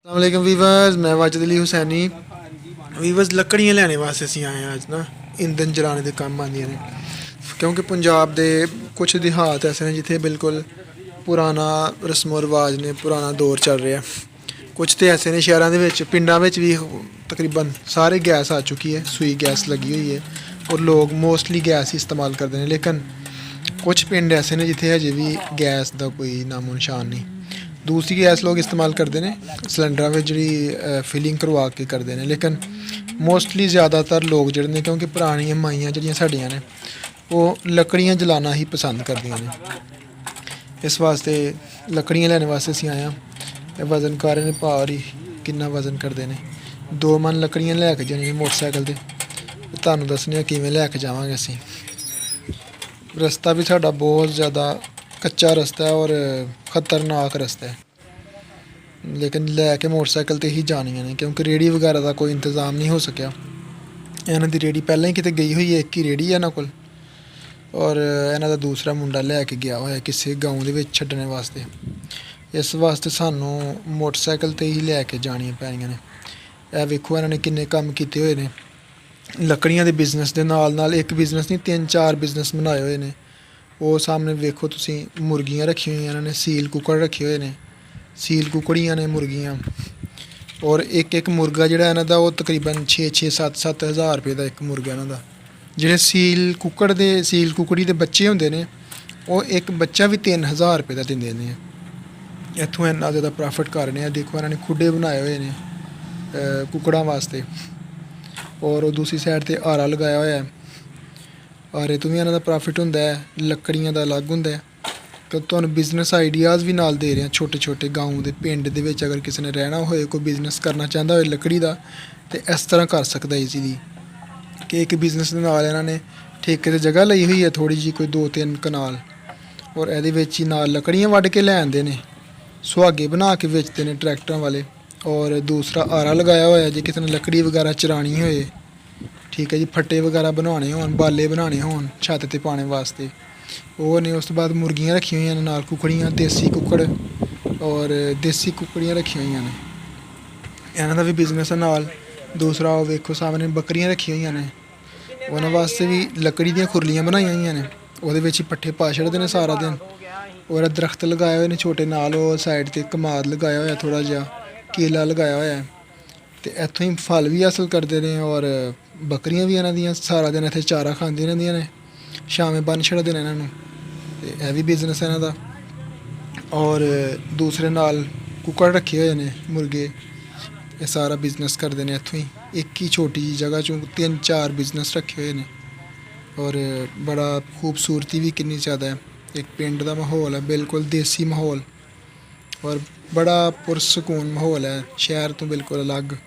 अस्सलाम वीवर्स, मैं वाजिद अली हुसैनी। वीवर्स, लकड़ियाँ लैने वास्ते असीं आए हैं। अज ना ईंधन जलाने के काम आंदियां ने, क्योंकि पंजाब दे कुछ देहात ऐसे ने जिथे बिल्कुल पुराना रस्मो रिवाज ने, पुराना दौर चल रहा है। कुछ तो ऐसे ने शहरों के विच, पिंडां विच भी तकरीबन सारे गैस आ चुकी है, सुई गैस लगी हुई है और लोग मोस्टली गैस ही इस्तेमाल करते हैं। लेकिन कुछ पिंड ऐसे ने जिथे अजे भी गैस का कोई नामो निशान नहीं। दूसरी गैस लोग इस्तेमाल करते हैं सिलेंडर में, जी फिलिंग करवा के करते हैं। लेकिन मोस्टली ज़्यादातर लोग जोड़े ने, क्योंकि पुरानियां माइयां जड़ियां साडियां ने, वो लकड़ियाँ जलाना ही पसंद करदियां ने। इस वास्ते लकड़ियाँ लैने वास्ते असीं आए हैं। वजन कर रहे ने, भारी किन्ना वजन करते हैं। 2 मन लकड़ियाँ लैके जानियां मोटरसाइकिल ते तुहानूं दस्सने किवें लैके जावांगे असीं। रस्ता भी साडा बहुत ज़्यादा कच्चा रस्ता है और ख़तरनाक रस्ता है, लेकिन लैके मोटरसाइकिल ते ही जानियां ने, क्योंकि रेहड़ी वगैरह का कोई इंतज़ाम नहीं हो सकिया। इन्हां दी रेहड़ी पहले ही किते गई हुई है, एक ही रेहड़ी है इन्हां कोल, और इन्हां दा दूसरा मुंडा लैके गया होया किसी गाँव दे विच छड्डने वास्ते। इस वास्ते सानूं मोटरसाइकिल ते ही लैके जानियां पैणियां ने। यह वेखो इन्हां ने किन्ने कम्म कीते हुए ने। लकड़ियां दे बिजनेस दे नाल नाल एक बिजनेस नहीं, 3-4 बिजनेस बनाए हुए ने। वो सामने वेखो तुसीं, मुर्गियां रखी हुई इन्हां ने, सील कुकड़ रखे हुए ने, सील कुकड़ियां ने मुर्गियां। और एक एक मुर्गा जिहड़ा इन्हां दा, वो तकरीबन 6-6 7-7 हज़ार रुपये का एक मुर्गा इन्हां दा। जिहड़े सील कुकड़ी दे बच्चे होंदे ने, वो एक बच्चा भी 3,000 रुपये का दिंदे ने। इत्थों इन्ना ज़्यादा प्रॉफिट कर रहे हैं। देखो इन्हां ने खुड्डे बनाए हुए ने कुकड़ां वास्ते, और दूसरी साइड ते आरा लगाया होया है। आरे तो भी इन्हां दा प्रॉफिट हुंदा है, लकड़ियां दा अलग हुंदा है। तो तुहानूं बिजनेस आइडियाज़ भी नाल दे रहे हैं, छोटे छोटे गाँव दे पिंड दे विच अगर किसी ने रहना होए, कोई बिजनेस करना चाहता होए लकड़ी का, तो इस तरह कर सकता ईजीली। कि एक बिजनेस दे नाल इन्हां ने ठेके ते जगह लई हुई है थोड़ी जी, कोई 2-3 कनाल, और इहदे विच ही नाल लकड़ियां वड्ढ के लै आंदे ने, सुहागे बना के बेचते हैं ट्रैक्टरां वाले। और दूसरा आरा लगाया होया है, जे किसी ने लकड़ी वगैरह चरानी होए, ठीक है जी, फट्टे वगैरह बनाने होन, बाले बनाने होन छत्त ते पाने वास्ते, वो ने। उस तो बाद मुर्गियां रखी हुई ने नाल, कुकड़ियां, देसी कुकड़ और देसी कुकड़ियां रखी हुई ने। इन्हां दा भी बिजनेस है नाल। दूसरा वो वेखो सामने बकरियां रखी हुई ने, उन्हां वास्ते भी लकड़ी दियां खुरलियां बनाई हुई ने, ओहदे विच ही पट्ठे पा छड़दे ने सारा दिन। और दरख्त लगाए हुए ने छोटे नाल, वो साइड ते कमाद लगाया होया, थोड़ा जिहा केला लगाया होया है, ते इत्थों ही फल भी हासल करते हैं। और बकरियां भी इन्हां दियां सारा दिन इत्थे चारा खांदियां रहिंदियां ने, शामें बन्न छड़दे ने इन्हां नूं। ते यह भी बिजनेस है इन्हां दा। और दूसरे नाल कुक्कड़ रखे हुए ने, मुर्गे, ये सारा बिजनेस करते हैं इत्थों ही। एक ही छोटी जी जगह चों 3-4 बिजनेस रखे हुए ने। और बड़ा खूबसूरती भी कितनी ज़्यादा है, एक पिंड का माहौल है, बिल्कुल देसी माहौल, और बड़ा पुरसकून माहौल है, शहर तो बिल्कुल अलग,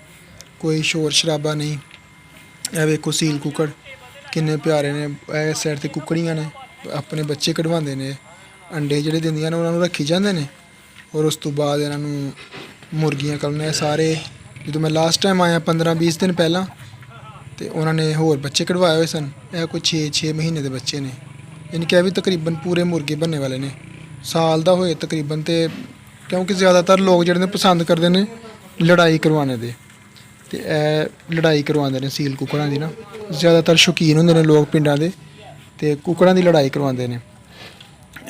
कोई शोर शराबा नहीं। यह वेखो सील कुकड़ किन्ने प्यारे ने। इस साइड ते कुकड़ियां ने, अपने बच्चे कढवांदे ने, अंडे जिहड़े दिंदियां ने उन्हां रखी जांदे ने, और उस तो बाद इन्हां नूं मुर्गियां कलने सारे। जो मैं लास्ट टाइम आया 15-20 दिन पहला, तो उन्होंने होर बच्चे कढवाए हुए सन। यह कोई 6-6 महीने के बच्चे ने, इनके भी तकरीबन पूरे मुर्गे बनने वाले ने, साल का होए तकरीबन। तो क्योंकि ज़्यादातर लोग जिहड़े पसंद करते हैं लड़ाई करवाने दे, ते लड़ाई करवाते हैं सील कुकड़ां दी ना, ज़्यादातर शौकीन होंदे ने लोग पिंडां दे, ते कुकड़ां दी लड़ाई करवाते हैं।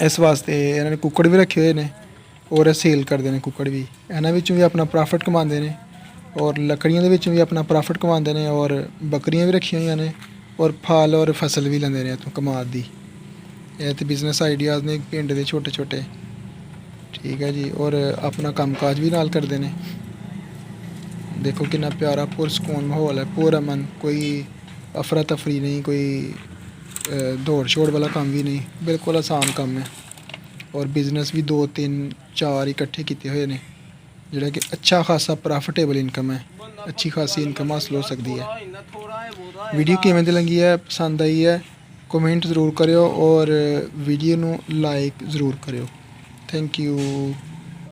इस वास्ते इन्होंने कुकड़ भी रखे हुए हैं, और सेल करते हैं कुकड़ भी। इन्हां विचों भी अपना प्रॉफिट कमाते हैं, और लकड़ियां दे विचों भी अपना प्रॉफिट कमाते हैं, और बकरियां भी रखी हुई ने, और फल और फसल भी लेंदे ने इत्थों कमाद दी। यह तो बिजनेस आइडियाज़ ने पिंड दे छोटे छोटे, ठीक है जी। और अपना कम काज भी नाल करते हैं। देखो कितना प्यारा पुरसकून माहौल है, पुरअमन, कोई अफरा तफरी नहीं, कोई दौड़ शोड़ वाला काम भी नहीं, बिल्कुल आसान काम है। और बिजनेस भी 2-3-4 इकट्ठे किए हुए हैं, जोड़ा कि अच्छा खासा प्रॉफिटेबल इनकम है, अच्छी खासी इनकम हासिल हो सकती है। वीडियो किवें दी लगी है, पसंद आई है, कमेंट ज़रूर करियो, और वीडियो नूं लाइक ज़रूर करियो। Thank you.